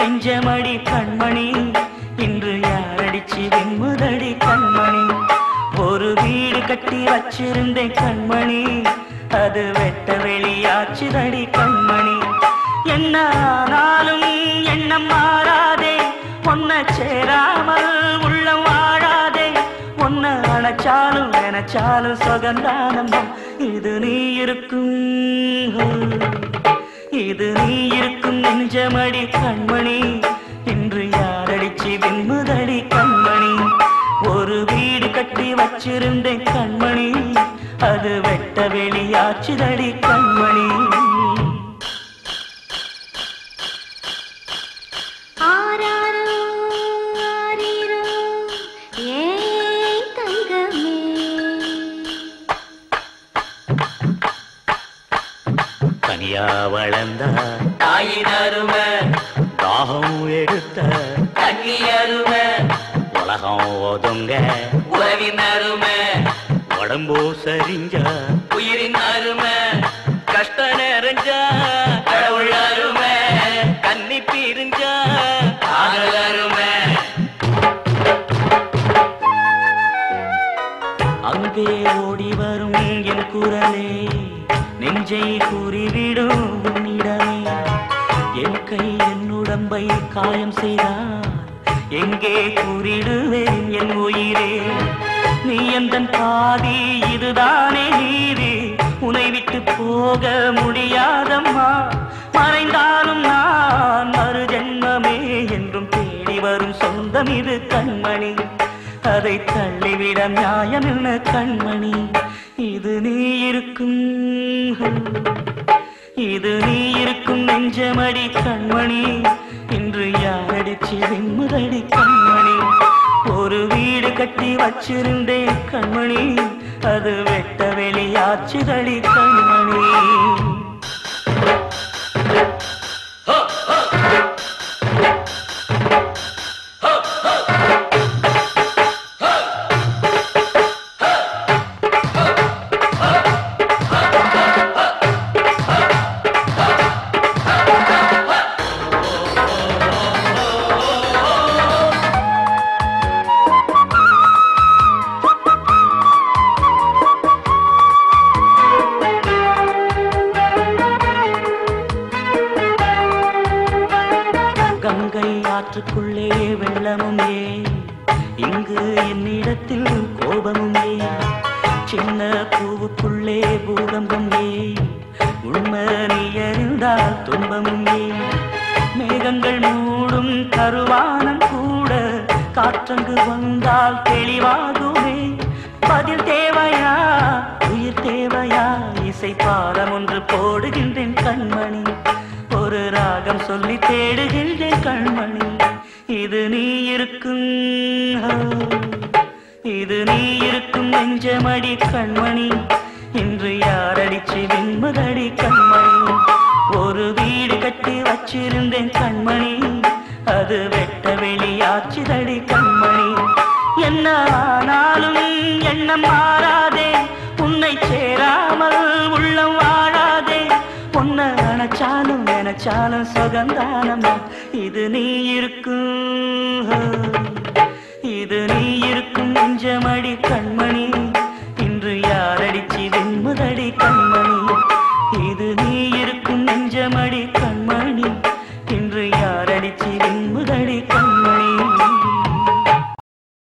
நெஞ்சமடி கண்மணி இன்று யாரடிச்சு வெண்முதடி கண்மணி ஒரு வீடு கட்டி வச்சிருந்தேன் கண்மணி அது வெட்ட வெளியாச்சுதடி கண்மணி என்ன ஆனாலும் எண்ணம் மாறாதே பொன்ன சேராமல் உள்ளம் வாழாதே பொன்ன அணைச்சாலும் நினைச்சாலும் சுகந்தானம்மா இது நீ இருக்கும் இது நீ இருக்கும் நெஞ்சமடி கண்மணி இன்று யாரடிச்சு வெண்முதடி கண்மணி ஒரு வீடு கட்டி வச்சிருந்தேன் கண்மணி அது வெட்ட வெளியாச்சுதடி கண்மணி கனியா வளர்ந்த தாயின் அருமை தாகம் எடுத்த கண்ணி அருமை உலகம் ஒதுங்க உறவின் அருமை உடம்பு சரிஞ்ச உயிரின் அருமை கஷ்ட நிறைஞ்சா கடவுள் அருமை கண்ணி பிரிஞ்சா காதல் அருமை அங்கே ஓடி வரும் என் குரலே நெஞ்சை கூறிவிடும் உன்னிடமே என் கை என் உடம்பை காயம் செய்தார் எங்கே கூறிடுவேன் என் உயிரே நீ எந்தன் பாதி இதுதானே நீதி உன்னை விட்டு போக முடியாதம்மா மறைந்தாலும் நான் மறு ஜென்மமே என்றும் தேடி வரும் சொந்தம் இது கண்மணி அதை தள்ளிவிட நியாயம் என்ன கண்மணி இது நீ இருக்கும் இது நீ இருக்கும் நெஞ்சமடி கண்மணி இன்று யாரடிச்சு வெண்முதடி கண்மணி ஒரு வீடு கட்டி வச்சிருந்தேன் கண்மணி அது வெட்ட வெளியாச்சுதடி கண்மணி கங்கை ஆற்றுக்குள்ளே வெள்ளமும் ஏன் இங்கு என்னிடத்தில் கோபமும் ஏன் சின்ன பூவுக்குள்ளே பூகம்பம் ஏன் உண்மை நீ அறிந்தால் துன்பமும் ஏன் மேகங்கள் மூடும் கருவானம் கூட காற்றங்கு வந்தால் தெளிவாகுமே பதில் தேவையா உயிர் தேவையா இசை பாடம் ஒன்று போடுகின்றேன் கண்மணி ஒரு ராகம் சொல்லி தேடுகின்றேன் கண்மணி இது நீ இருக்கும் இது நீ இருக்கும் நெஞ்சமடி கண்மணி இன்று யாரடிச்சு வெண்முதடி கண்மணி ஒரு வீடு கட்டி வச்சிருந்தேன் கண்மணி அது வெட்ட வெளியாச்சுதடி கண்மணி என்ன ஆனாலும் எண்ணம் மாறாதே உன்னை சேராமல் உள்ளம் வாழாதே பொன்ன அணைச்சாலும் நினைச்சாலும் சுகந்தானம்மா இது நீ இருக்கும் இது நீ இருக்கும் நெஞ்சமடி கண்மணி இன்று யாரடிச்சு வெண்முதடி கண்மணி